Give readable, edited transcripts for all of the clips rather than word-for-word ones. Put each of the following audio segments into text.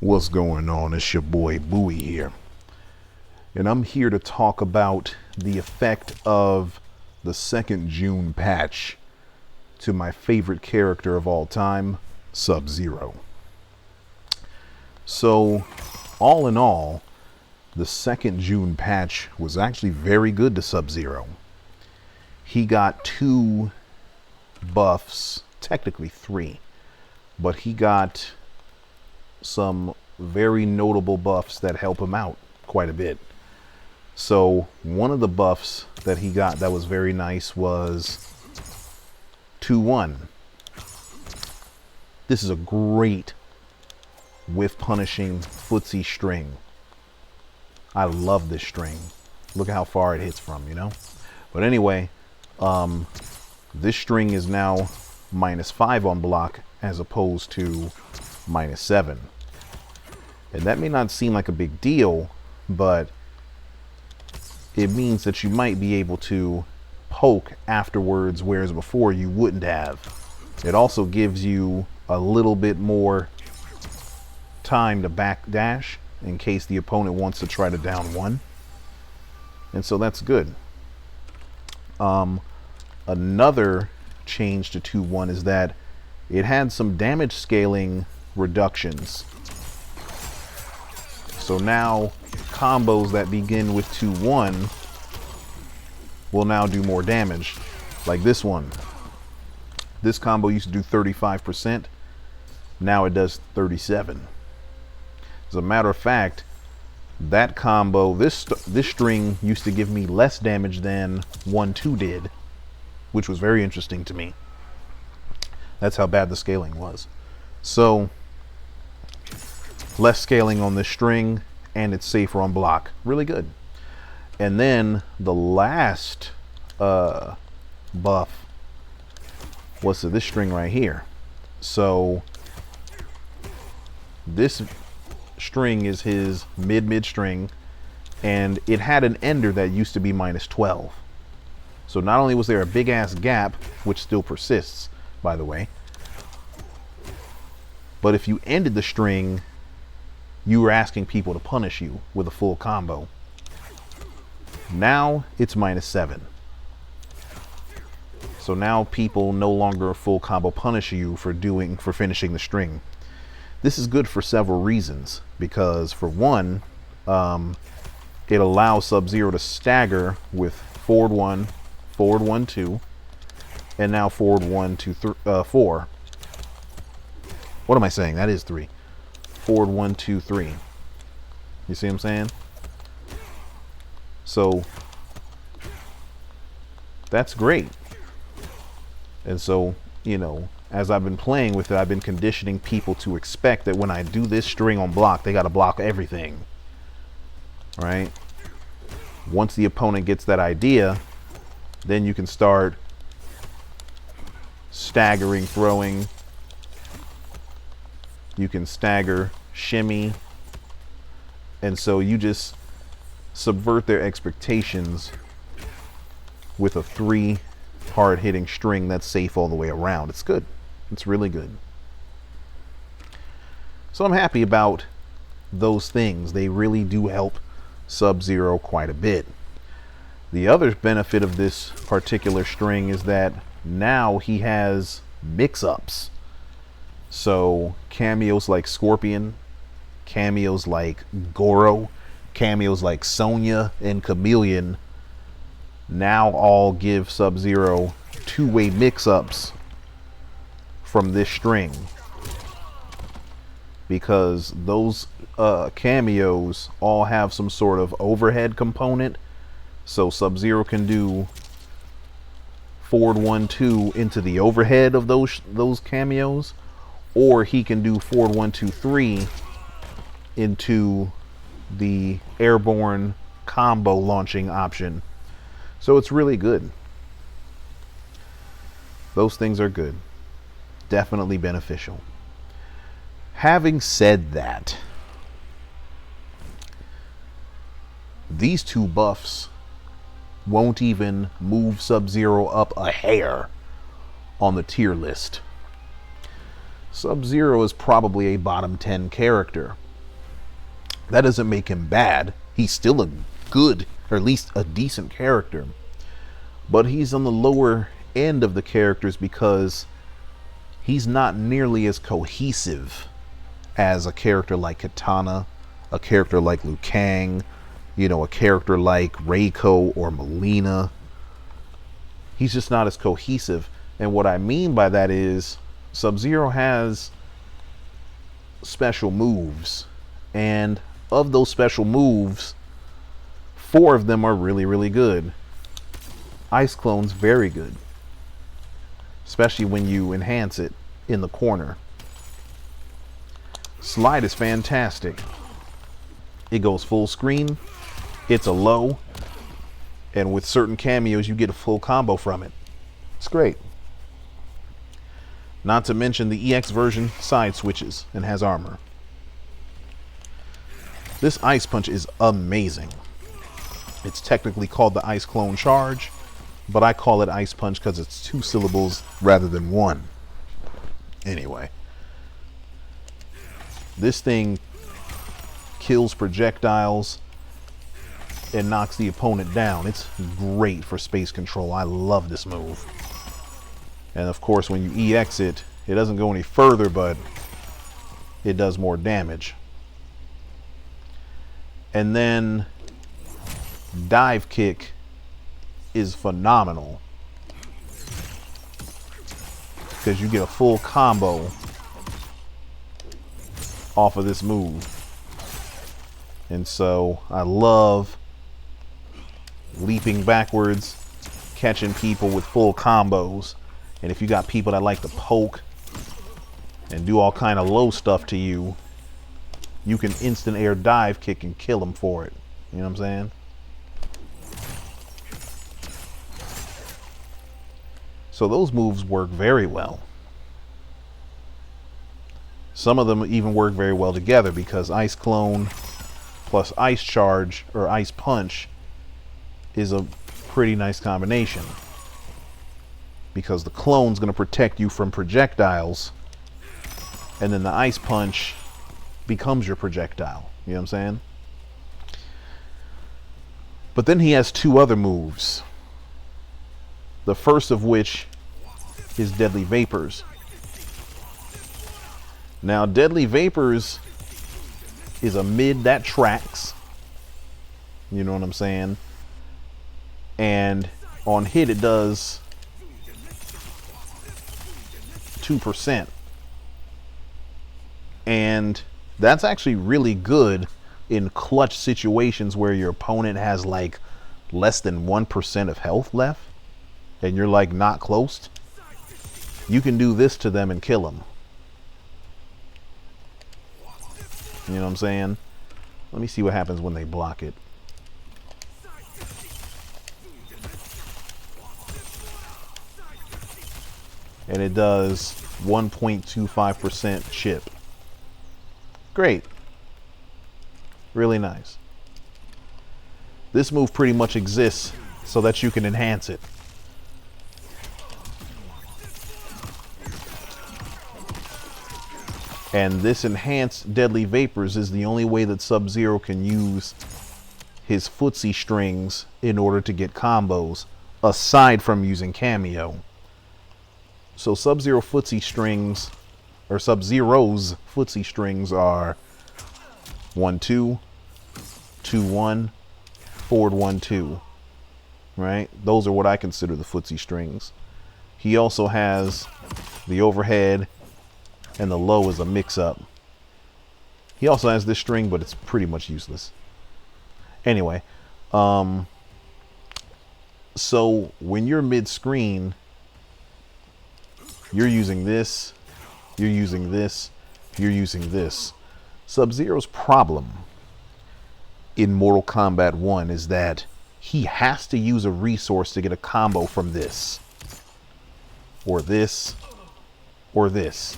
What's going on? It's your boy Bowie here, and I'm here to talk about the effect of the 2nd June patch to my favorite character of all time, Sub-Zero. So, all in all, the 2nd June patch was actually very good to Sub-Zero. He got 2 buffs, technically 3, but he got some very notable buffs that help him out quite a bit. So one of the buffs that he got that was very nice was 2-1. This is a great whiff punishing footsie string. I love this string. Look at how far it hits from, you know? But anyway, this string is now -5 on block as opposed to -7. And that may not seem like a big deal, but it means that you might be able to poke afterwards, whereas before you wouldn't have. It also gives you a little bit more time to backdash in case the opponent wants to try to down one. And so that's good. Another change to 2-1 is that it had some damage scaling reductions. So now combos that begin with 2-1 will now do more damage. Like this one. This combo used to do 35%. Now it does 37. As a matter of fact, that combo, this string used to give me less damage than 1-2 did, which was very interesting to me. That's how bad the scaling was. So less scaling on this string, and it's safer on block. Really good. And then the last buff was to this string right here. So this string is his mid string, and it had an ender that used to be -12. So not only was there a big ass gap, which still persists, by the way, but if you ended the string, you were asking people to punish you with a full combo. Now it's -7. So now people no longer full combo punish you for finishing the string. This is good for several reasons, because for one, it allows Sub-Zero to stagger with forward 1, forward 1, 2, and now forward 1, 2, 4. What am I saying? That is 3. Forward 1, 2, 3. You see what I'm saying? So that's great. And so, you know, as I've been playing with it, I've been conditioning people to expect that when I do this string on block, they got to block everything. Right? Once the opponent gets that idea, then you can start staggering, throwing. You can stagger, shimmy, and so you just subvert their expectations with a 3 hard hitting string that's safe all the way around. It's good. It's really good. So I'm happy about those things. They really do help Sub-Zero quite a bit. The other benefit of this particular string is that now he has mix-ups. So cameos like Scorpion, cameos like Goro, cameos like Sonya and Chameleon now all give Sub-Zero 2-way mix-ups from this string, because those cameos all have some sort of overhead component. So Sub-Zero can do forward 1, 2 into the overhead of those cameos, or he can do forward 1, 2, 3 into the airborne combo launching option. So it's really good. Those things are good. Definitely beneficial. Having said that, these 2 buffs won't even move Sub-Zero up a hair on the tier list. Sub-Zero is probably a bottom 10 character That doesn't make him bad. He's still a good, or at least a decent character. But he's on the lower end of the characters because he's not nearly as cohesive as a character like Katana, a character like Liu Kang, you know, a character like Reiko or Melina. He's just not as cohesive. And what I mean by that is Sub-Zero has special moves. And of those special moves, 4 of them are really, really good. Ice Clone's very good, especially when you enhance it in the corner. Slide is fantastic. It goes full screen. It's a low. And with certain cameos, you get a full combo from it. It's great. Not to mention the EX version side switches and has armor. This Ice Punch is amazing. It's technically called the Ice Clone Charge, but I call it Ice Punch because it's 2 syllables rather than 1. Anyway. This thing kills projectiles and knocks the opponent down. It's great for space control. I love this move. And of course, when you EX it, it doesn't go any further, but it does more damage. And then Dive Kick is phenomenal because you get a full combo off of this move. And so I love leaping backwards, catching people with full combos. And if you got people that like to poke and do all kind of low stuff to you, you can instant air dive kick and kill them for it. You know what I'm saying? So those moves work very well. Some of them even work very well together because Ice Clone plus Ice Charge or Ice Punch is a pretty nice combination. Because the clone's going to protect you from projectiles, and then the Ice Punch becomes your projectile. You know what I'm saying? But then he has 2 other moves. The first of which is Deadly Vapors. Now, Deadly Vapors is a mid that tracks. You know what I'm saying? And on hit it does 2%. And that's actually really good in clutch situations where your opponent has like less than 1% of health left and you're like not close. You can do this to them and kill them. You know what I'm saying? Let me see what happens when they block it. And it does 1.25% chip. Great. Really nice. This move pretty much exists so that you can enhance it. And this enhanced Deadly Vapors is the only way that Sub-Zero can use his footsie strings in order to get combos, aside from using Cameo. So Sub-Zero footsie strings, or Sub-Zero's footsie strings are 1-2, 2-1, forward 1-2, right? Those are what I consider the footsie strings. He also has the overhead, and the low is a mix-up. He also has this string, but it's pretty much useless. Anyway, so when you're mid-screen, you're using this, you're using this, you're using this. Sub-Zero's problem in Mortal Kombat 1 is that he has to use a resource to get a combo from this, or this, or this.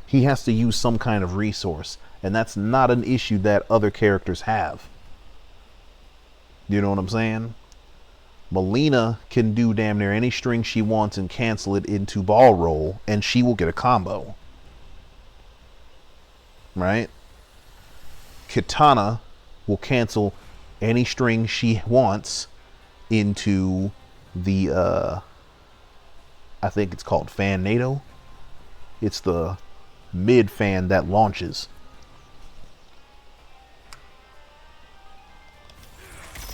He has to use some kind of resource, and that's not an issue that other characters have. You know what I'm saying? Melina can do damn near any string she wants and cancel it into ball roll, and she will get a combo. Right? Kitana will cancel any string she wants into the I think it's called Fan NATO. It's the mid fan that launches.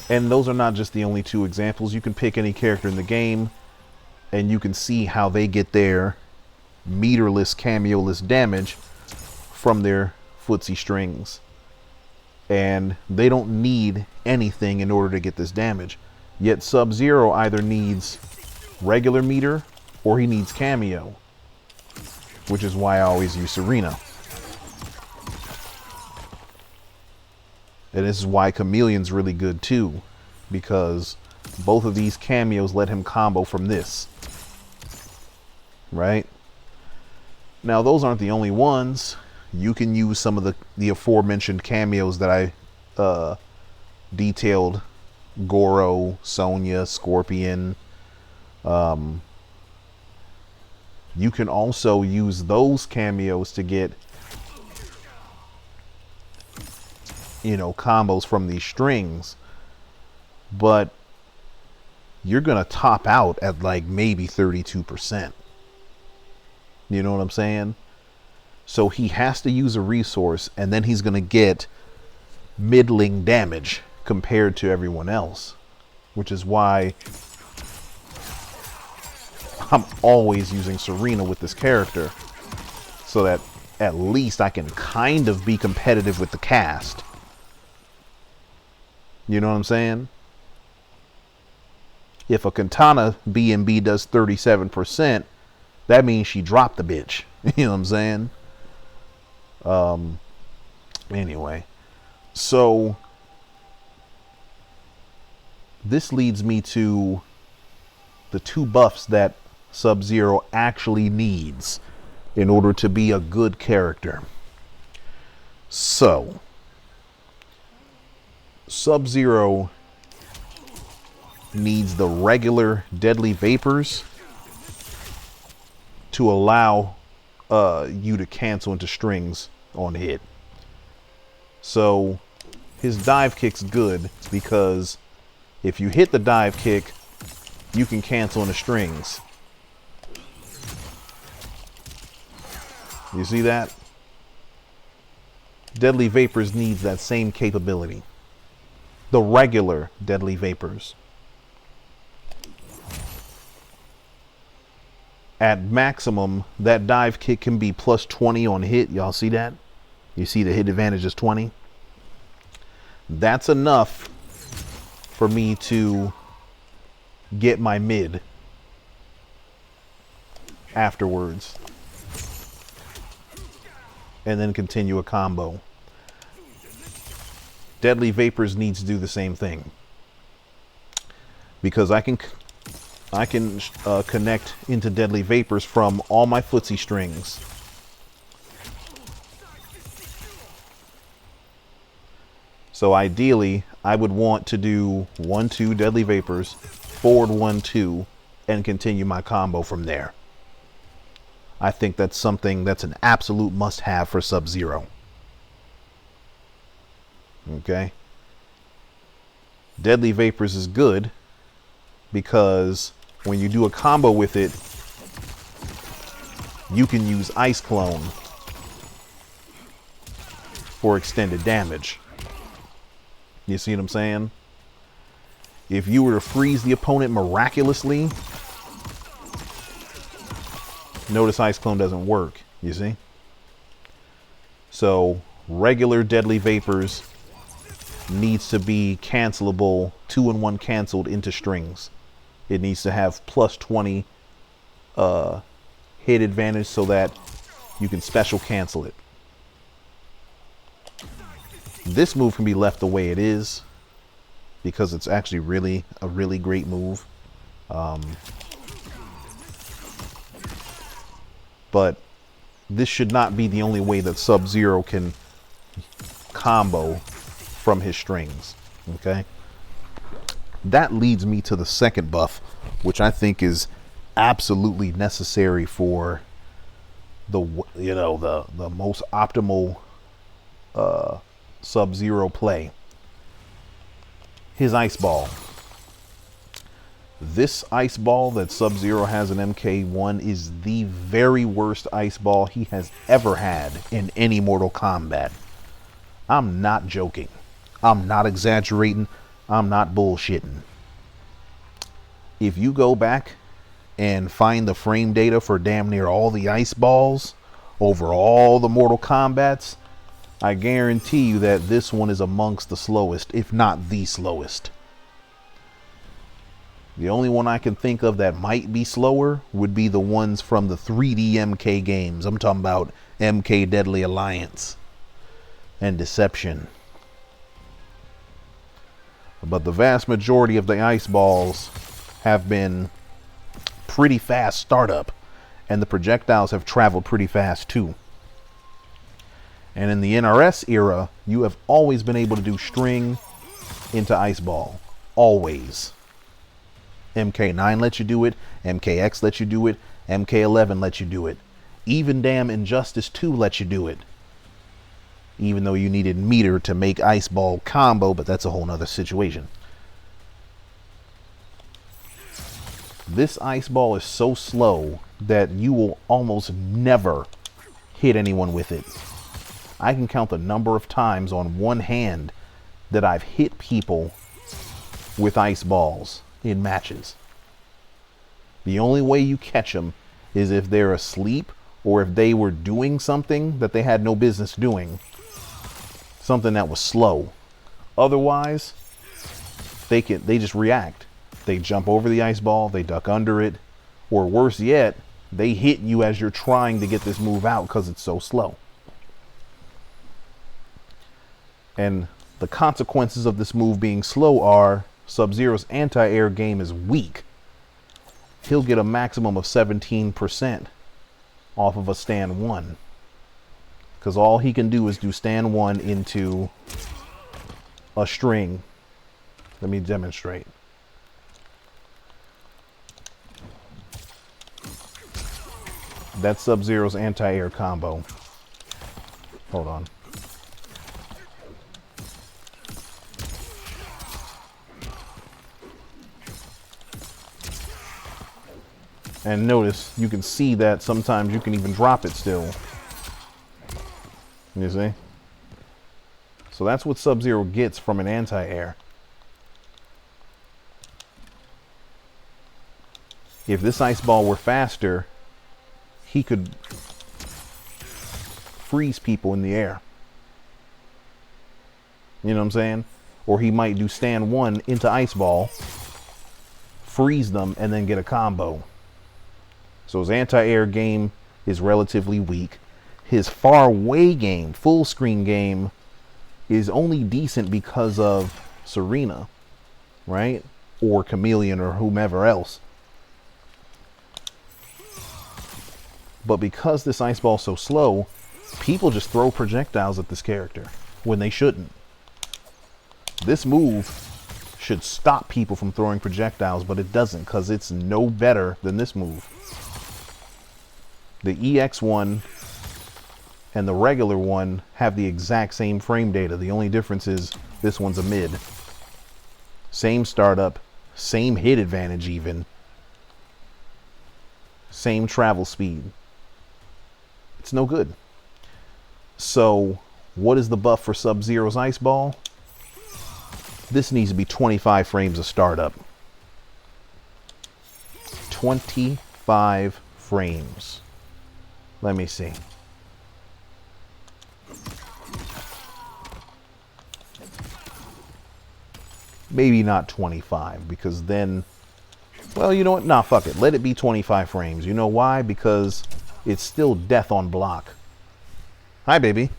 And those are not just the only two examples. You can pick any character in the game and you can see how they get their meterless, cameo-less damage from their footsie strings. And they don't need anything in order to get this damage. Yet Sub-Zero either needs regular meter or he needs cameo, which is why I always use Serena. And this is why Chameleon's really good too, because both of these cameos let him combo from this. Right? Now those aren't the only ones. You can use some of the aforementioned cameos that I detailed. Goro, Sonya, Scorpion. You can also use those cameos to get, you know, combos from these strings. But you're going to top out at like maybe 32%. You know what I'm saying? So he has to use a resource and then he's going to get middling damage compared to everyone else, which is why I'm always using Serena with this character, so that at least I can kind of be competitive with the cast. You know what I'm saying? If a Katana B&B does 37%, that means she dropped the bitch. You know what I'm saying? Anyway, so this leads me to the two buffs that Sub-Zero actually needs in order to be a good character. So, Sub-Zero needs the regular deadly vapors to allow you to cancel into strings on hit. So his dive kick's good because if you hit the dive kick, you can cancel into strings. You see that? Deadly Vapors needs that same capability. The regular Deadly Vapors. At maximum, that dive kick can be plus 20 on hit. Y'all see that? You see the hit advantage is 20? That's enough for me to get my mid afterwards. And then continue a combo. Deadly Vapors needs to do the same thing. Because I can connect into Deadly Vapors from all my footsie strings. So ideally, I would want to do 1-2 Deadly Vapors, forward 1-2, and continue my combo from there. I think that's something that's an absolute must-have for Sub-Zero. Okay? Deadly Vapors is good because when you do a combo with it, you can use Ice Clone for extended damage. You see what I'm saying? If you were to freeze the opponent miraculously, notice Ice Clone doesn't work, you see? So regular Deadly Vapors needs to be cancelable, 2-in-1 canceled into strings. It needs to have plus 20 hit advantage so that you can special cancel it. This move can be left the way it is because it's actually a really great move. But this should not be the only way that Sub-Zero can combo from his strings. Okay? That leads me to the second buff, which I think is absolutely necessary for the most optimal Sub-Zero play. His ice ball. This ice ball that Sub-Zero has in MK1 is the very worst ice ball he has ever had in any Mortal Kombat. I'm not joking. I'm not exaggerating. I'm not bullshitting. If you go back and find the frame data for damn near all the ice balls over all the Mortal Kombats, I guarantee you that this one is amongst the slowest, if not the slowest. The only one I can think of that might be slower would be the ones from the 3D MK games. I'm talking about MK Deadly Alliance and Deception. But the vast majority of the ice balls have been pretty fast startup, and the projectiles have traveled pretty fast too. And in the NRS era, you have always been able to do string into ice ball. Always. MK9 lets you do it, MKX lets you do it, MK11 lets you do it. Even damn Injustice 2 lets you do it. Even though you needed meter to make ice ball combo, but that's a whole nother situation. This ice ball is so slow that you will almost never hit anyone with it. I can count the number of times on one hand that I've hit people with ice balls in matches. The only way you catch them is if they're asleep or if they were doing something that they had no business doing. Something that was slow. Otherwise, they just react. They jump over the ice ball, they duck under it, or worse yet, they hit you as you're trying to get this move out because it's so slow. And the consequences of this move being slow are Sub-Zero's anti-air game is weak. He'll get a maximum of 17% off of a stand 1. Because all he can do is do stand 1 into a string. Let me demonstrate. That's Sub-Zero's anti-air combo. Hold on. And notice, you can see that sometimes you can even drop it still. You see? So that's what Sub-Zero gets from an anti-air. If this ice ball were faster, he could freeze people in the air. You know what I'm saying? Or he might do stand 1 into ice ball, freeze them, and then get a combo. So his anti-air game is relatively weak. His far away game, full screen game, is only decent because of Serena, right? Or Chameleon or whomever else. But because this ice ball's so slow, people just throw projectiles at this character when they shouldn't. This move should stop people from throwing projectiles, but it doesn't because it's no better than this move. The EX1 and the regular one have the exact same frame data. The only difference is this one's a mid. Same startup, same hit advantage even. Same travel speed. It's no good. So, what is the buff for Sub-Zero's ice ball? This needs to be 25 frames of startup. 25 frames. Let me see. Maybe not 25, because then, well, you know what? Nah, fuck it. Let it be 25 frames. You know why? Because it's still death on block. Hi, baby.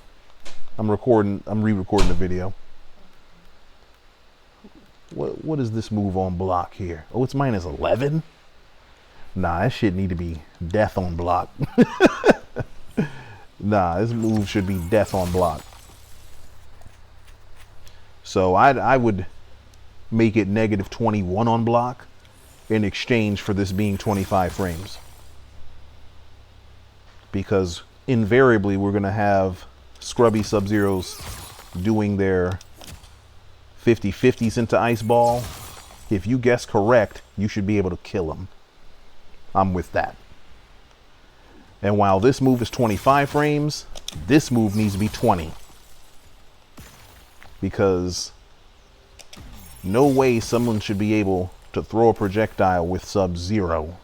I'm re-recording the video. What is this move on block here? Oh, it's minus 11? Nah, that shit need to be death on block. Nah, this move should be death on block. So I would make it negative 21 on block in exchange for this being 25 frames. Because invariably we're going to have scrubby Sub-Zeros doing their 50-50s into Ice Ball, if you guess correct, you should be able to kill him. I'm with that. And while this move is 25 frames, this move needs to be 20. Because no way someone should be able to throw a projectile with Sub-Zero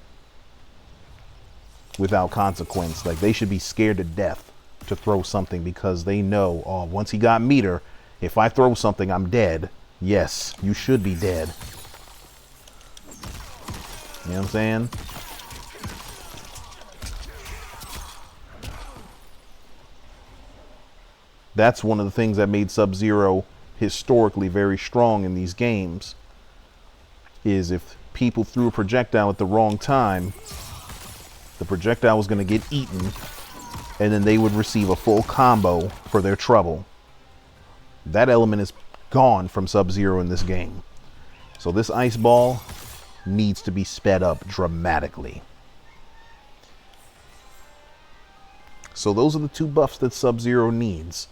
without consequence. Like, they should be scared to death to throw something because they know, oh, once he got meter, if I throw something, I'm dead. Yes, you should be dead. You know what I'm saying? That's one of the things that made Sub-Zero historically very strong in these games, is if people threw a projectile at the wrong time, the projectile was going to get eaten, and then they would receive a full combo for their trouble. That element is gone from Sub-Zero in this game. So this Ice Ball needs to be sped up dramatically. So those are the two buffs that Sub-Zero needs.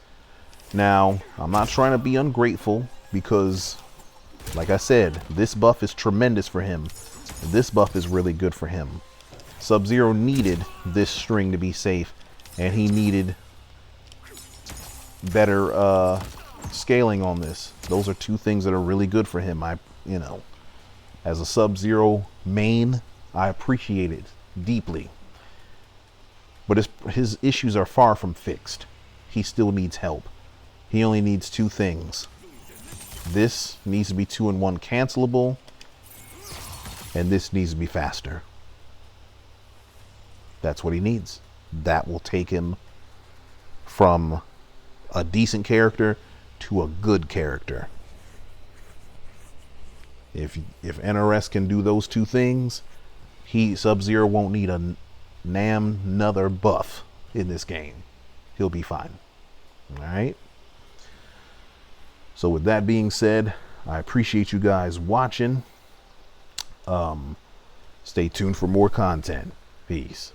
Now, I'm not trying to be ungrateful because, like I said, this buff is tremendous for him. This buff is really good for him. Sub-Zero needed this string to be safe, and he needed better scaling on this. Those are two things that are really good for him. You know, as a Sub-Zero main, I appreciate it deeply. But his issues are far from fixed. He still needs help. He only needs two things. This needs to be 2-in-1 cancelable, and this needs to be faster. That's what he needs. That will take him from a decent character to a good character. If NRS can do those two things, Sub-Zero won't need another buff in this game. He'll be fine. All right. So with that being said, I appreciate you guys watching. Stay tuned for more content. Peace.